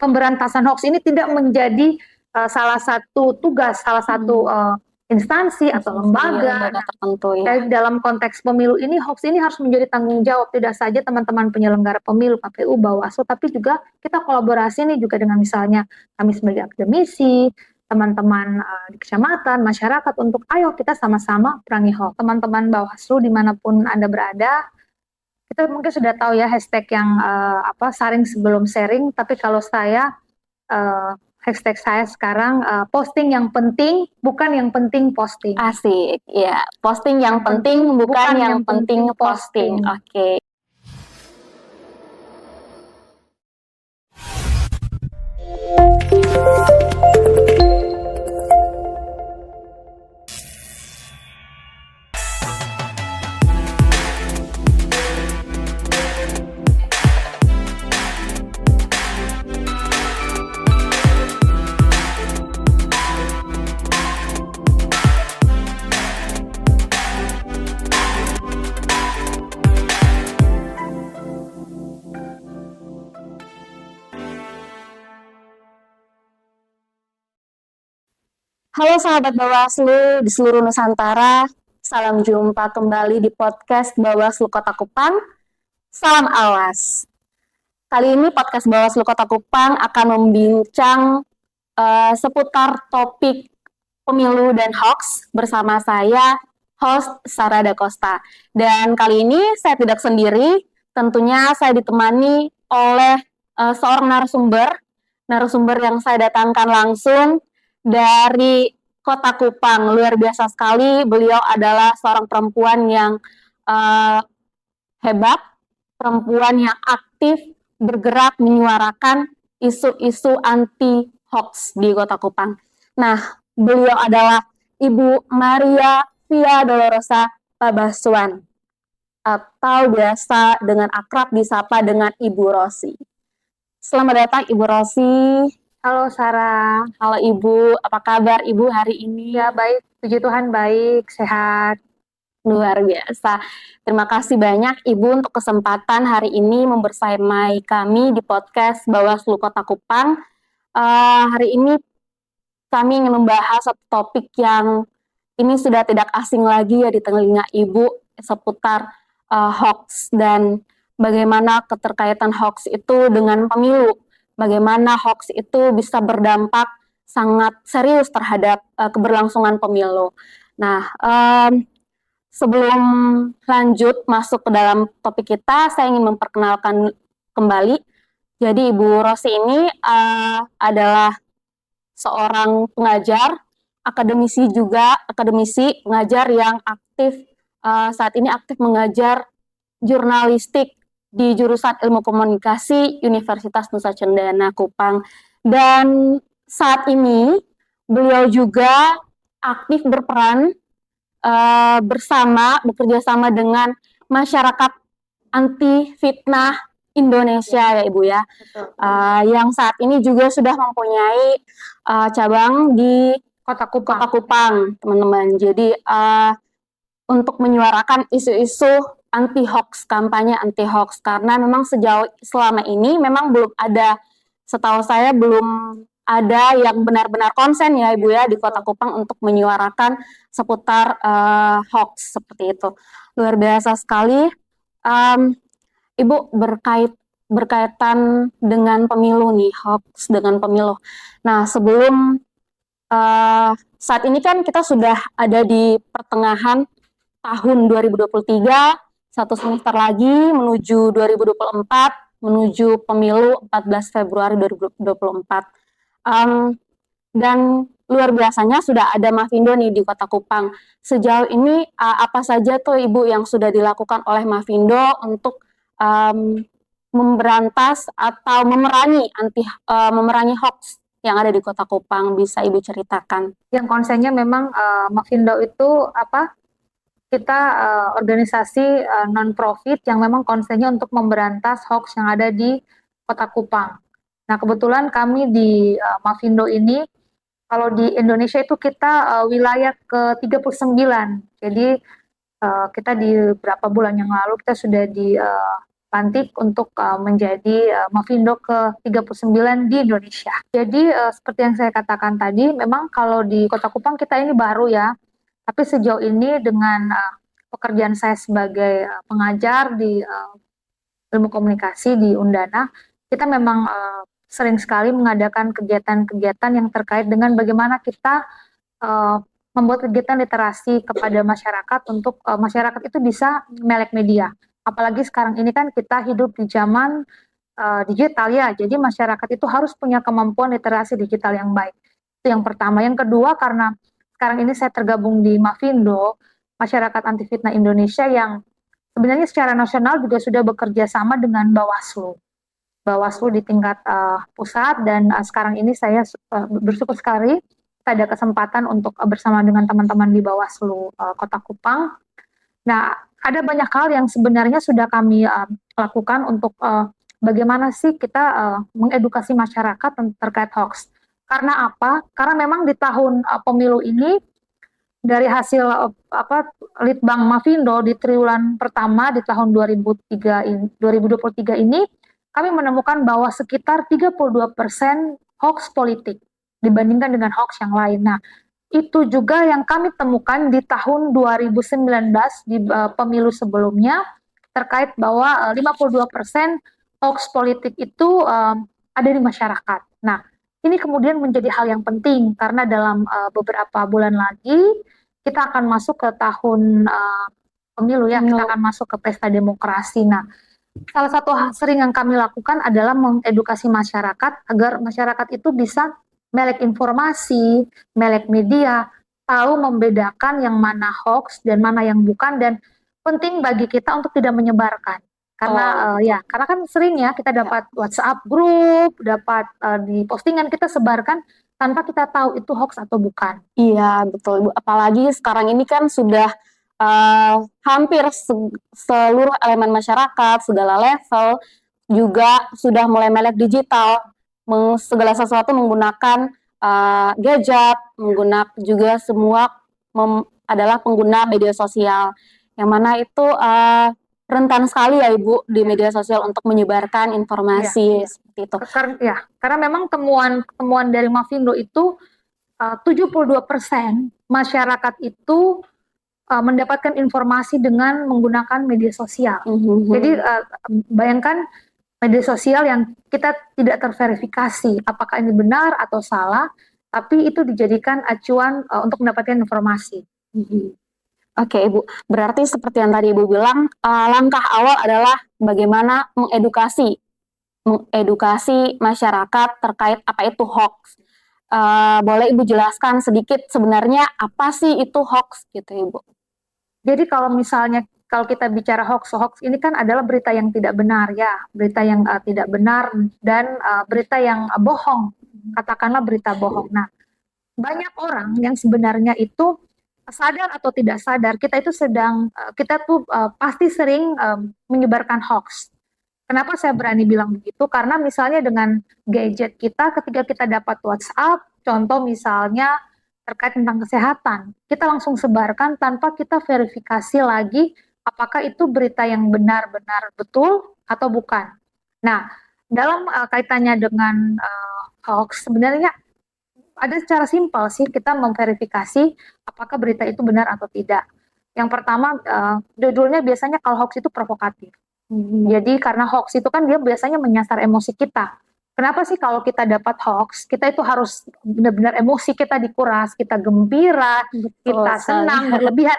pemberantasan hoax ini tidak menjadi salah satu tugas, salah satu instansi atau lembaga tertentu ya. Dalam konteks pemilu ini, hoax ini harus menjadi tanggung jawab tidak saja teman-teman penyelenggara pemilu, KPU, Bawaslu, tapi juga kita kolaborasi nih juga dengan misalnya kami sebagai akademisi, teman-teman di kecamatan, masyarakat untuk ayo kita sama-sama perangi hoax. Teman-teman Bawaslu dimanapun Anda berada, kita mungkin sudah tahu ya hashtag yang saring sebelum sharing, tapi kalau saya hashtag saya sekarang posting yang penting, bukan yang penting posting. Asik, ya. Posting yang penting, bukan yang penting posting. Oke. Halo sahabat Bawaslu di seluruh Nusantara, salam jumpa kembali di podcast Bawaslu Kota Kupang. Salam awas. Kali ini podcast Bawaslu Kota Kupang akan membincang seputar topik pemilu dan hoax bersama saya, host Sarah Da Costa. Dan kali ini saya tidak sendiri, tentunya saya ditemani oleh seorang narasumber yang saya datangkan langsung dari Kota Kupang. Luar biasa sekali, beliau adalah seorang perempuan yang hebat, perempuan yang aktif bergerak menyuarakan isu-isu anti hoax di Kota Kupang. Nah, beliau adalah Ibu Maria Via Dolorosa Pabasuan atau biasa dengan akrab disapa dengan Ibu Rosi. Selamat datang Ibu Rosi. Halo Sarah. Halo Ibu, apa kabar Ibu hari ini? Ya baik, puji Tuhan baik, sehat. Luar biasa. Terima kasih banyak Ibu untuk kesempatan hari ini membersamai kami di podcast Bawaslu Kota Kupang. Hari ini kami ingin membahas satu topik yang ini sudah tidak asing lagi ya di telinga Ibu seputar hoax dan bagaimana keterkaitan hoax itu dengan pemilu. Bagaimana hoax itu bisa berdampak sangat serius terhadap keberlangsungan pemilu. Nah, sebelum lanjut masuk ke dalam topik kita, saya ingin memperkenalkan kembali. Jadi Ibu Rosi ini adalah seorang pengajar, akademisi, pengajar yang aktif saat ini aktif mengajar jurnalistik di jurusan Ilmu Komunikasi Universitas Nusa Cendana Kupang. Dan saat ini beliau juga aktif berperan bekerja sama dengan masyarakat anti fitnah Indonesia ya Ibu ya. Yang saat ini juga sudah mempunyai cabang di Kota Kupang, teman-teman. Jadi untuk menyuarakan isu-isu anti hoax, kampanye anti hoax, karena memang selama ini memang belum ada, setahu saya belum ada yang benar-benar konsen ya Ibu ya di Kota Kupang untuk menyuarakan seputar hoax seperti itu. Luar biasa sekali. Ibu berkaitan dengan pemilu nih, hoax dengan pemilu. Nah, sebelum saat ini kan kita sudah ada di pertengahan tahun 2023, satu semester lagi menuju 2024, menuju pemilu 14 Februari 2024. Dan luar biasanya sudah ada Mafindo nih di Kota Kupang. Sejauh ini apa saja tuh Ibu yang sudah dilakukan oleh Mafindo untuk memberantas atau memerangi hoax yang ada di Kota Kupang, bisa Ibu ceritakan? Yang konsennya memang Mafindo itu kita organisasi non-profit yang memang konsennya untuk memberantas hoax yang ada di Kota Kupang. Nah, kebetulan kami di Mafindo ini, kalau di Indonesia itu kita wilayah ke-39. Jadi kita di beberapa bulan yang lalu kita sudah di lantik untuk menjadi Mavindo ke-39 di Indonesia. Jadi seperti yang saya katakan tadi, memang kalau di Kota Kupang kita ini baru ya, tapi sejauh ini dengan pekerjaan saya sebagai pengajar di ilmu komunikasi di Undana, kita memang sering sekali mengadakan kegiatan-kegiatan yang terkait dengan bagaimana kita membuat kegiatan literasi kepada masyarakat untuk masyarakat itu bisa melek media. Apalagi sekarang ini kan kita hidup di zaman digital ya, jadi masyarakat itu harus punya kemampuan literasi digital yang baik. Itu yang pertama. Yang kedua, karena sekarang ini saya tergabung di Mavindo, Masyarakat Anti Fitnah Indonesia, yang sebenarnya secara nasional juga sudah bekerja sama dengan Bawaslu di tingkat pusat, dan sekarang ini saya bersyukur sekali kita ada kesempatan untuk bersama dengan teman-teman di Bawaslu Kota Kupang. Nah, ada banyak hal yang sebenarnya sudah kami lakukan untuk bagaimana sih kita mengedukasi masyarakat terkait hoax. Karena apa? Karena memang di tahun pemilu ini, dari hasil Litbang Mavindo di triwulan pertama di tahun 2023 ini, kami menemukan bahwa sekitar 32% hoax politik dibandingkan dengan hoax yang lain. Nah, itu juga yang kami temukan di tahun 2019 di pemilu sebelumnya, terkait bahwa 52% hoax politik itu ada di masyarakat. Nah, ini kemudian menjadi hal yang penting karena dalam beberapa bulan lagi kita akan masuk ke tahun pemilu ya, kita akan masuk ke pesta demokrasi. Nah, salah satu hal sering yang kami lakukan adalah mengedukasi masyarakat agar masyarakat itu bisa melek informasi, melek media, tahu membedakan yang mana hoax dan mana yang bukan, dan penting bagi kita untuk tidak menyebarkan. Karena karena kan sering ya kita dapat WhatsApp grup, dapat di postingan kita sebarkan tanpa kita tahu itu hoax atau bukan. Iya, betul Ibu. Apalagi sekarang ini kan sudah hampir seluruh elemen masyarakat, segala level juga sudah mulai melek digital, segala sesuatu menggunakan gadget, menggunakan juga semua adalah pengguna media sosial, yang mana itu rentan sekali ya Ibu di media sosial untuk menyebarkan informasi seperti itu. Karena memang temuan dari Mavindo itu 72% masyarakat itu mendapatkan informasi dengan menggunakan media sosial. Jadi bayangkan media sosial yang kita tidak terverifikasi apakah ini benar atau salah, tapi itu dijadikan acuan untuk mendapatkan informasi. Oke Ibu, berarti seperti yang tadi Ibu bilang, langkah awal adalah bagaimana mengedukasi masyarakat terkait apa itu hoax. Boleh Ibu jelaskan sedikit sebenarnya apa sih itu hoax gitu Ibu? Jadi kalau misalnya kalau kita bicara hoax ini kan adalah berita yang tidak benar ya, berita yang tidak benar dan berita yang bohong, katakanlah berita bohong. Nah, banyak orang yang sebenarnya itu sadar atau tidak sadar kita tuh pasti sering menyebarkan hoax. Kenapa saya berani bilang begitu? Karena misalnya dengan gadget kita, ketika kita dapat WhatsApp, contoh misalnya terkait tentang kesehatan, kita langsung sebarkan tanpa kita verifikasi lagi apakah itu berita yang benar-benar betul atau bukan. Nah, dalam kaitannya dengan hoax, sebenarnya ada secara simpel sih kita memverifikasi apakah berita itu benar atau tidak. Yang pertama, judulnya biasanya kalau hoax itu provokatif. Jadi karena hoax itu kan dia biasanya menyasar emosi kita. Kenapa sih kalau kita dapat hoax, kita itu harus benar-benar emosi kita dikuras, kita gembira, kita senang,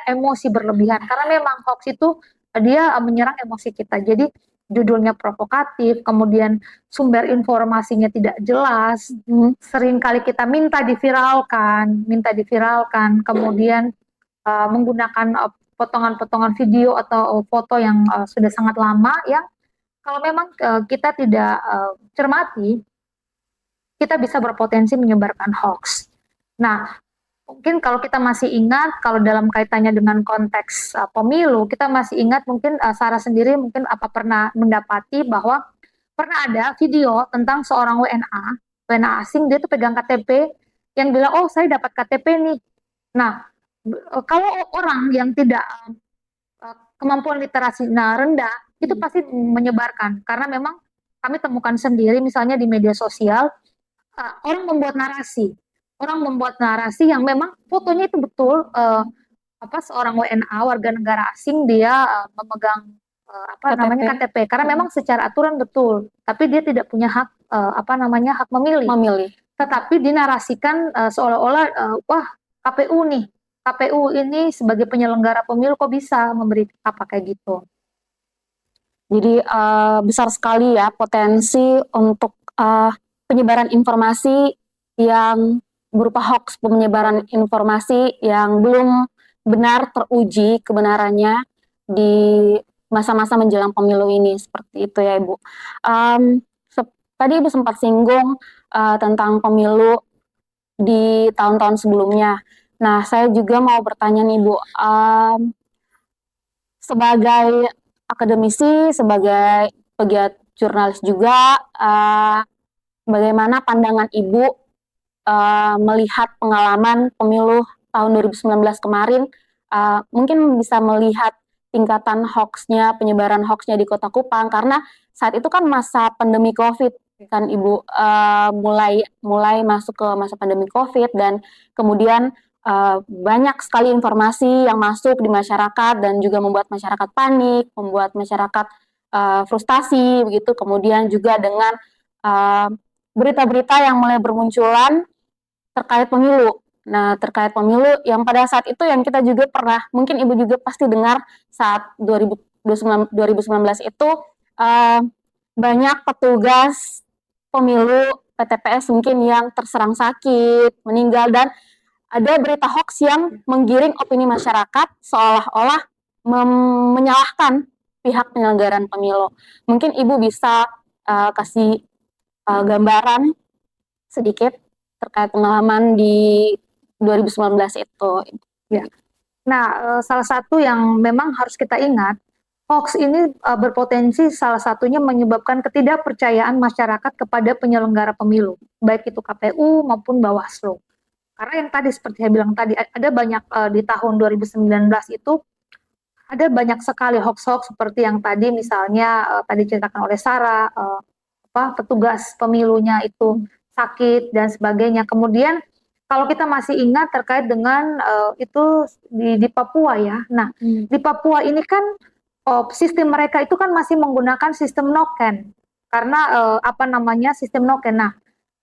emosi berlebihan. Karena memang hoax itu dia menyerang emosi kita. Jadi judulnya provokatif, kemudian sumber informasinya tidak jelas, seringkali kita minta diviralkan, kemudian menggunakan potongan-potongan video atau foto yang sudah sangat lama, yang kalau memang kita tidak cermati, kita bisa berpotensi menyebarkan hoax. Nah, mungkin kalau kita masih ingat, kalau dalam kaitannya dengan konteks pemilu, kita masih ingat mungkin Sarah sendiri mungkin pernah mendapati bahwa pernah ada video tentang seorang WNA asing, dia tuh pegang KTP, yang bilang, oh saya dapat KTP nih. Nah, kalau orang yang tidak kemampuan literasinya rendah, itu pasti menyebarkan. Karena memang kami temukan sendiri misalnya di media sosial, orang membuat narasi yang memang fotonya itu betul, seorang WNA warga negara asing, dia memegang KTP. KTP, karena memang secara aturan betul, tapi dia tidak punya hak hak memilih. Tetapi dinarasikan seolah-olah wah, KPU ini sebagai penyelenggara pemilu kok bisa memberi kayak gitu. Jadi besar sekali ya potensi untuk penyebaran informasi yang berupa hoax, penyebaran informasi yang belum benar teruji kebenarannya di masa-masa menjelang pemilu ini, seperti itu ya Ibu. Tadi Ibu sempat singgung tentang pemilu di tahun-tahun sebelumnya. Nah, saya juga mau bertanya nih Bu, sebagai akademisi, sebagai pegiat jurnalis juga, bagaimana pandangan Ibu melihat pengalaman pemilu tahun 2019 kemarin, mungkin bisa melihat tingkatan hoax-nya, penyebaran hoax-nya di Kota Kupang, karena saat itu kan masa pandemi COVID kan Ibu, mulai masuk ke masa pandemi COVID, dan kemudian banyak sekali informasi yang masuk di masyarakat dan juga membuat masyarakat panik, membuat masyarakat frustasi begitu. Kemudian juga dengan berita-berita yang mulai bermunculan terkait pemilu. Nah, terkait pemilu yang pada saat itu yang kita juga pernah, mungkin Ibu juga pasti dengar saat 2019 itu banyak petugas pemilu PTPS mungkin yang terserang sakit, meninggal, dan ada berita hoax yang menggiring opini masyarakat seolah-olah menyalahkan pihak penyelenggaraan pemilu. Mungkin Ibu bisa kasih gambaran sedikit terkait pengalaman di 2019 itu. Ya. Nah, salah satu yang memang harus kita ingat, hoax ini berpotensi salah satunya menyebabkan ketidakpercayaan masyarakat kepada penyelenggara pemilu, baik itu KPU maupun Bawaslu. Karena yang tadi seperti saya bilang tadi, ada banyak di tahun 2019 itu ada banyak sekali hoax-hoax seperti yang tadi misalnya tadi diceritakan oleh Sarah, petugas pemilunya itu sakit dan sebagainya. Kemudian kalau kita masih ingat terkait dengan itu di Papua ya. Nah, di Papua ini kan sistem mereka itu kan masih menggunakan sistem noken. Karena sistem noken. Nah,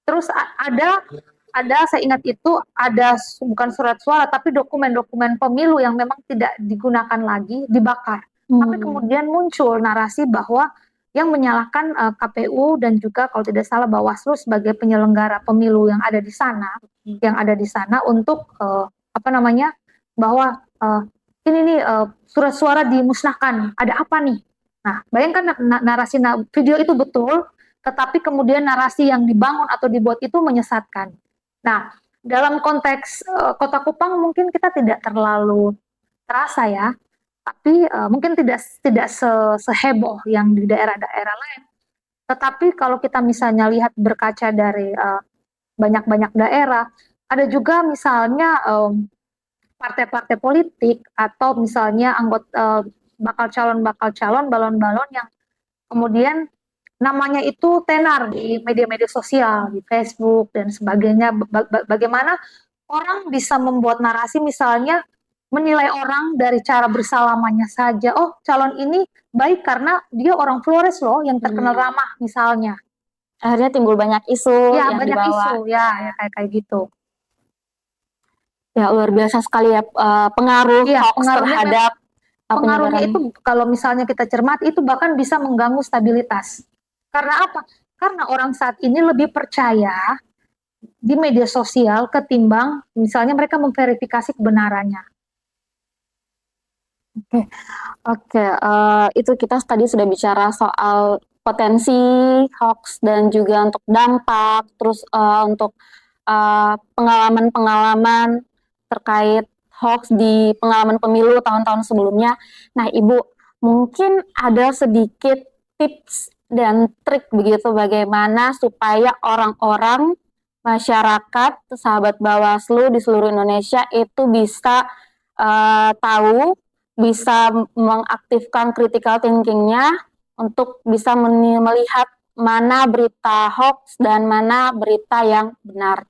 terus ada saya ingat itu ada bukan surat suara tapi dokumen-dokumen pemilu yang memang tidak digunakan lagi dibakar. Tapi kemudian muncul narasi bahwa yang menyalahkan KPU dan juga kalau tidak salah Bawaslu sebagai penyelenggara pemilu yang ada di sana untuk bahwa ini nih surat suara dimusnahkan. Ada apa nih? Nah, bayangkan narasi video itu betul, tetapi kemudian narasi yang dibangun atau dibuat itu menyesatkan. Nah, dalam konteks Kota Kupang mungkin kita tidak terlalu terasa ya, tapi mungkin tidak seheboh yang di daerah-daerah lain. Tetapi kalau kita misalnya lihat berkaca dari banyak-banyak daerah, ada juga misalnya partai-partai politik atau misalnya anggota bakal calon balon-balon yang kemudian namanya itu tenar di media-media sosial, di Facebook dan sebagainya. Bagaimana orang bisa membuat narasi misalnya menilai orang dari cara bersalamannya saja. Oh, calon ini baik karena dia orang Flores loh yang terkenal ramah misalnya. Akhirnya timbul banyak isu Ya, yang banyak dibawa. isu ya kayak gitu. Ya, luar biasa sekali ya pengaruh hoax terhadap pengaruhnya itu kalau misalnya kita cermati itu bahkan bisa mengganggu stabilitas. Karena apa? Karena orang saat ini lebih percaya di media sosial ketimbang misalnya mereka memverifikasi kebenarannya. Oke, itu kita tadi sudah bicara soal potensi hoax dan juga untuk dampak, terus untuk pengalaman-pengalaman terkait hoax di pengalaman pemilu tahun-tahun sebelumnya. Nah, Ibu, mungkin ada sedikit tips dan trik begitu bagaimana supaya orang-orang, masyarakat, sahabat Bawaslu di seluruh Indonesia itu bisa tahu bisa mengaktifkan critical thinking-nya untuk bisa melihat mana berita hoax dan mana berita yang benar.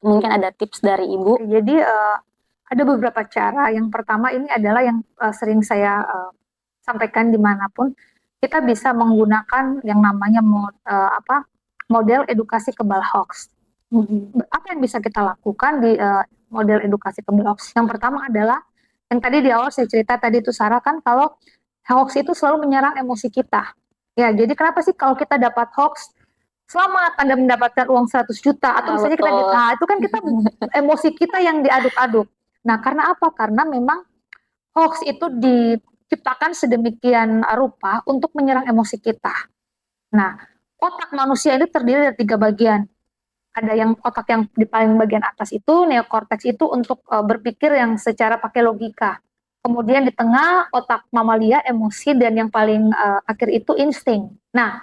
Mungkin ada tips dari Ibu. Jadi ada beberapa cara. Yang pertama ini adalah yang sering saya sampaikan dimanapun, kita bisa menggunakan yang namanya model edukasi kebal hoax. Apa yang bisa kita lakukan di model edukasi kebal hoax? Yang pertama adalah yang tadi di awal saya cerita tadi itu Sarah kan, kalau hoax itu selalu menyerang emosi kita. Ya, jadi kenapa sih kalau kita dapat hoax, selamat Anda mendapatkan uang 100 juta atau misalnya kita itu kan kita emosi kita yang diaduk-aduk. Nah, karena apa? Karena memang hoax itu diciptakan sedemikian rupa untuk menyerang emosi kita. Nah, otak manusia ini terdiri dari 3 bagian. Ada yang otak yang di paling bagian atas itu, neokorteks itu untuk berpikir yang secara pakai logika. Kemudian di tengah otak mamalia, emosi, dan yang paling akhir itu insting. Nah,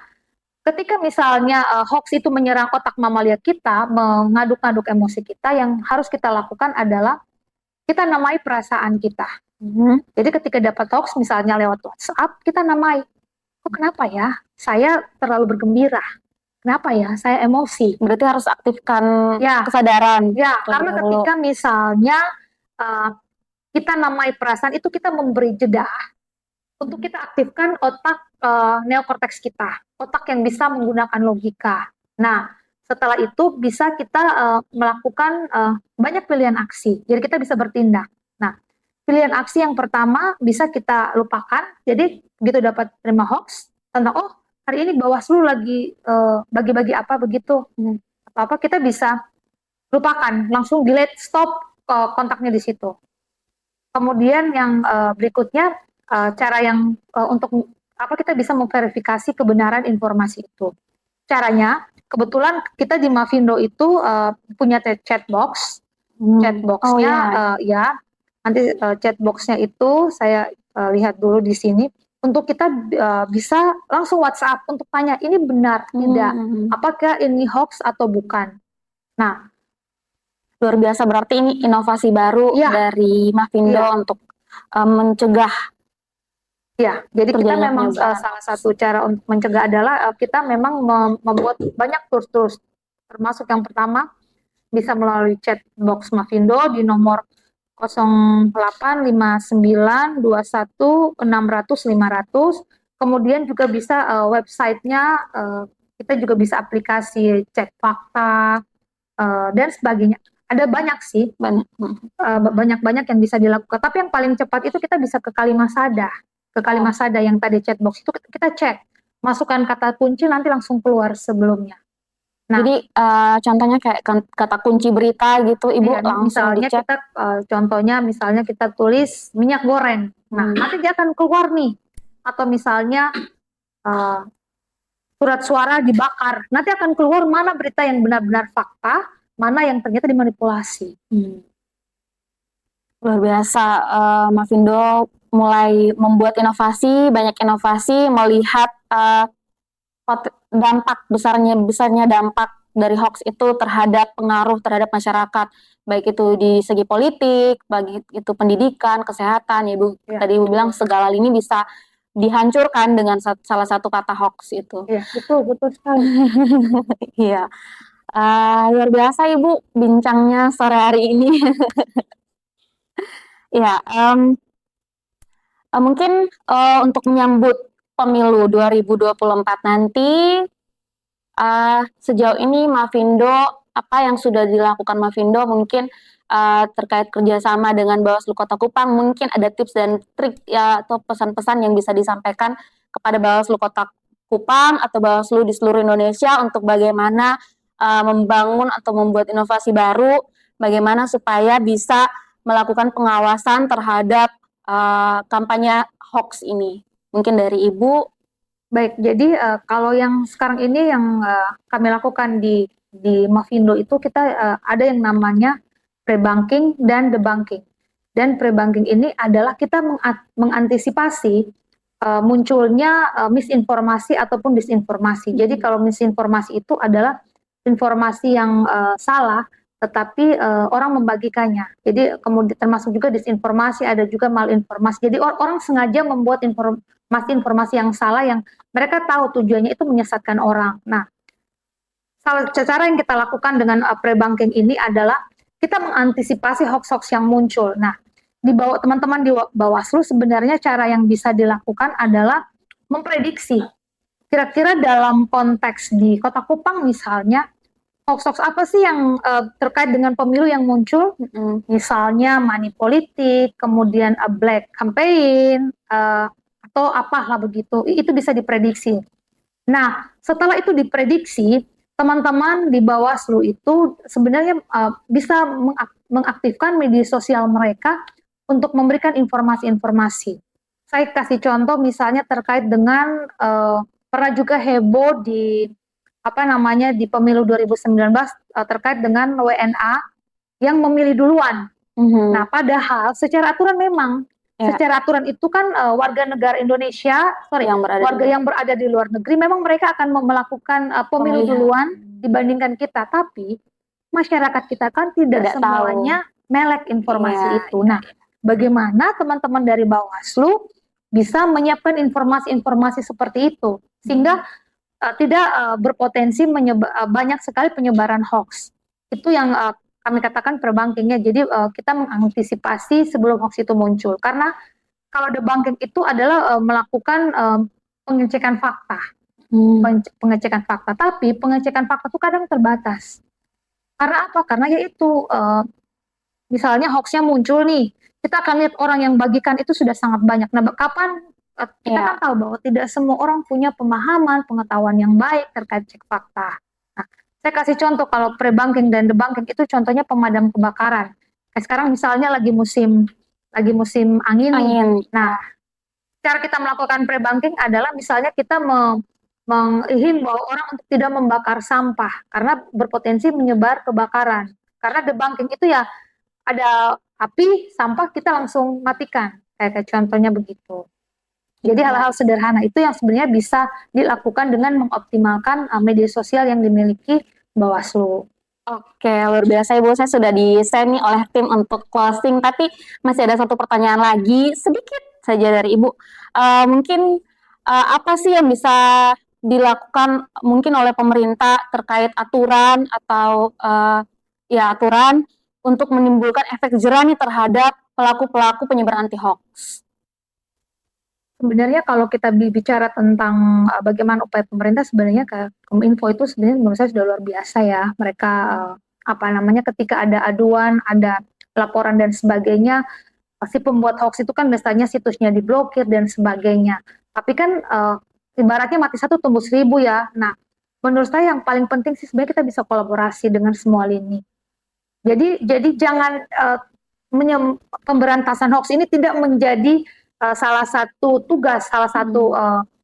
ketika misalnya hoax itu menyerang otak mamalia kita, mengaduk-aduk emosi kita, yang harus kita lakukan adalah kita namai perasaan kita. Jadi ketika dapat hoax misalnya lewat WhatsApp, kita namai. Kok kenapa ya? Saya terlalu bergembira. Kenapa ya? Saya emosi. Berarti harus aktifkan kesadaran. Ya, karena ketika misalnya kita namai perasaan itu, kita memberi jeda untuk kita aktifkan otak neokorteks kita, otak yang bisa menggunakan logika. Nah, setelah itu bisa kita melakukan banyak pilihan aksi. Jadi kita bisa bertindak. Nah, pilihan aksi yang pertama bisa kita lupakan. Jadi begitu dapat terima hoax tentang hari ini Bawaslu lagi bagi-bagi apa begitu, apa-apa, kita bisa lupakan, langsung delete, stop kontaknya di situ. Kemudian yang berikutnya, cara yang untuk kita bisa memverifikasi kebenaran informasi itu. Caranya, kebetulan kita di Mavindo itu punya chatbox. Chatboxnya nanti chatboxnya itu saya lihat dulu di sini. Untuk kita bisa langsung WhatsApp untuk tanya ini benar tidak, apakah ini hoax atau bukan. Nah, luar biasa, berarti ini inovasi baru dari Mavindo untuk mencegah. Ya, jadi kita memang salah satu cara untuk mencegah adalah kita memang membuat banyak tools, termasuk yang pertama bisa melalui chatbox Mavindo di nomor 085921600500. Kemudian juga bisa websitenya, kita juga bisa aplikasi cek fakta dan sebagainya. Ada banyak sih, banyak yang bisa dilakukan. Tapi yang paling cepat itu kita bisa ke Kalimasada. Ke Kalimasada yang tadi chatbox itu kita cek, masukkan kata kunci nanti langsung keluar sebelumnya. Nah, jadi contohnya kayak kata kunci berita gitu, Ibu langsung misalnya dicek. Kita contohnya misalnya kita tulis minyak goreng. Nah, nanti dia akan keluar nih. Atau misalnya surat suara dibakar. Nanti akan keluar mana berita yang benar-benar fakta, mana yang ternyata dimanipulasi. Luar biasa, Mavindo mulai membuat inovasi, banyak inovasi, melihat dampak besarnya dampak dari hoax itu terhadap pengaruh terhadap masyarakat, baik itu di segi politik, baik itu pendidikan, kesehatan. Ibu tadi Ibu bilang segala ini bisa dihancurkan dengan salah satu kata hoax itu. Iya, betul sekali. Iya, luar biasa Ibu bincangnya sore hari ini. Ya, mungkin untuk menyambut pemilu 2024 nanti, sejauh ini Mavindo, apa yang sudah dilakukan Mavindo mungkin terkait kerjasama dengan Bawaslu Kota Kupang, mungkin ada tips dan trik ya atau pesan-pesan yang bisa disampaikan kepada Bawaslu Kota Kupang atau Bawaslu di seluruh Indonesia untuk bagaimana membangun atau membuat inovasi baru, bagaimana supaya bisa melakukan pengawasan terhadap kampanye hoax ini. Mungkin dari Ibu. Baik, jadi kalau yang sekarang ini yang kami lakukan di Mavindo itu kita ada yang namanya pre-banking dan debunking. Dan pre-banking ini adalah kita mengantisipasi munculnya misinformasi ataupun disinformasi. Jadi kalau misinformasi itu adalah informasi yang salah tetapi orang membagikannya. Jadi kemudian termasuk juga disinformasi, ada juga malinformasi. Jadi orang sengaja membuat informasi yang salah yang mereka tahu tujuannya itu menyesatkan orang. Nah, cara yang kita lakukan dengan pre-banking ini adalah kita mengantisipasi hoax-hoax yang muncul. Nah, di bawah teman-teman di Bawaslu sebenarnya cara yang bisa dilakukan adalah memprediksi. Kira-kira dalam konteks di Kota Kupang misalnya, hoax-hoax apa sih yang terkait dengan pemilu yang muncul? Misalnya money politik, kemudian black campaign, atau apalah begitu. Itu bisa diprediksi. Nah, setelah itu diprediksi, teman-teman di Bawaslu itu sebenarnya bisa mengaktifkan media sosial mereka untuk memberikan informasi-informasi. Saya kasih contoh misalnya terkait dengan pernah juga heboh di di pemilu 2019 terkait dengan WNA yang memilih duluan. Nah, padahal secara aturan memang secara aturan itu kan warga negara Indonesia, yang berada di luar negeri, memang mereka akan melakukan pemilu duluan dibandingkan kita. Tapi masyarakat kita kan tidak semuanya melek informasi itu. Nah, bagaimana teman-teman dari Bawaslu bisa menyiapkan informasi-informasi seperti itu sehingga tidak berpotensi banyak sekali penyebaran hoax. Itu yang kami katakan pre-bankingnya. Jadi kita mengantisipasi sebelum hoax itu muncul. Karena kalau debunking itu adalah melakukan pengecekan fakta. Pengecekan fakta. Tapi pengecekan fakta itu kadang terbatas. Karena apa? Karena yaitu misalnya hoaxnya muncul nih. Kita akan lihat orang yang bagikan itu sudah sangat banyak. Nah, kapan kita kan tahu bahwa tidak semua orang punya pemahaman, pengetahuan yang baik terkait cek fakta. Nah, saya kasih contoh kalau pre-banking dan debunking itu contohnya pemadam kebakaran. Kayak sekarang misalnya lagi musim angin. Nah, cara kita melakukan pre-banking adalah misalnya kita menghimbau orang untuk tidak membakar sampah karena berpotensi menyebar kebakaran. Karena debunking itu ya ada api, sampah kita langsung matikan. Kayak contohnya begitu. Jadi hal-hal sederhana itu yang sebenarnya bisa dilakukan dengan mengoptimalkan media sosial yang dimiliki Bawaslu. Oke, luar biasa Ibu. Saya sudah di-send nih oleh tim untuk closing, tapi masih ada satu pertanyaan lagi, sedikit saja dari Ibu. Mungkin apa sih yang bisa dilakukan mungkin oleh pemerintah terkait aturan atau aturan untuk menimbulkan efek jerah nih terhadap pelaku-pelaku penyebaran anti-hoax? Sebenarnya kalau kita bicara tentang bagaimana upaya pemerintah, sebenarnya Kominfo itu sebenarnya menurut saya sudah luar biasa ya. Mereka ketika ada aduan, ada laporan dan sebagainya, si pembuat hoax itu kan biasanya situsnya diblokir dan sebagainya. Tapi kan ibaratnya mati satu tumbuh seribu ya. Nah, menurut saya yang paling penting sih sebenarnya kita bisa kolaborasi dengan semua lini. Jadi jangan pemberantasan hoax ini tidak menjadi salah satu tugas, salah satu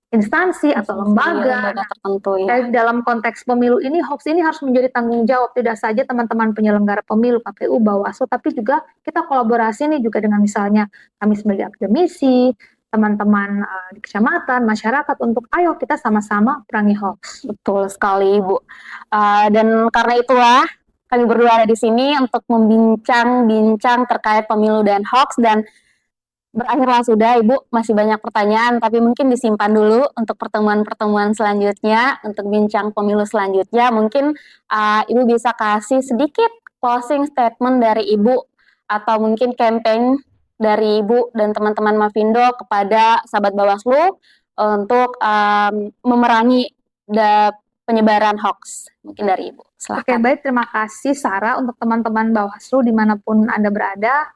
instansi atau lembaga tertentu ya. Dalam konteks pemilu ini, hoax ini harus menjadi tanggung jawab tidak saja teman-teman penyelenggara pemilu, KPU, Bawaslu, tapi juga kita kolaborasi nih juga dengan misalnya kami sebagai akademisi, teman-teman di kecamatan, masyarakat untuk ayo kita sama-sama perangi hoax. Betul sekali Ibu. Dan karena itulah kami berdua ada di sini untuk membincang-bincang terkait pemilu dan hoax, dan berakhirlah sudah Ibu, masih banyak pertanyaan tapi mungkin disimpan dulu untuk pertemuan-pertemuan selanjutnya, untuk bincang pemilu selanjutnya. Mungkin Ibu bisa kasih sedikit closing statement dari Ibu atau mungkin campaign dari Ibu dan teman-teman Mavindo kepada sahabat Bawaslu untuk memerangi penyebaran hoax, mungkin dari Ibu. Silahkan. Oke, baik, terima kasih Sarah. Untuk teman-teman Bawaslu dimanapun Anda berada,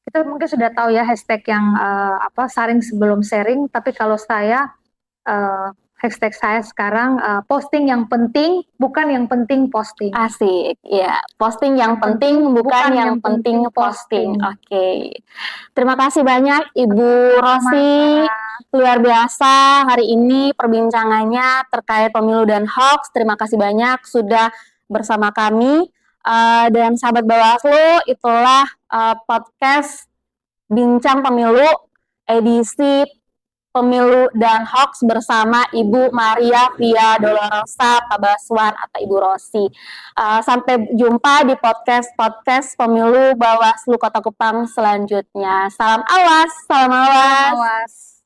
kita mungkin sudah tahu ya hashtag yang saring sebelum sharing, tapi kalau saya hashtag saya sekarang posting yang penting, bukan yang penting posting. Asik, ya. Posting yang penting, bukan yang penting posting. Oke. Terima kasih banyak Ibu Rosi. Luar biasa hari ini perbincangannya terkait pemilu dan hoax. Terima kasih banyak sudah bersama kami. Dan sahabat Bawaslu, itulah podcast Bincang Pemilu edisi Pemilu dan Hoax bersama Ibu Maria Via Dolorosa Pabaswan atau Ibu Rosi. Sampai jumpa di podcast Pemilu Bawaslu Kota Kupang selanjutnya. Salam awas, salam awas. Awas.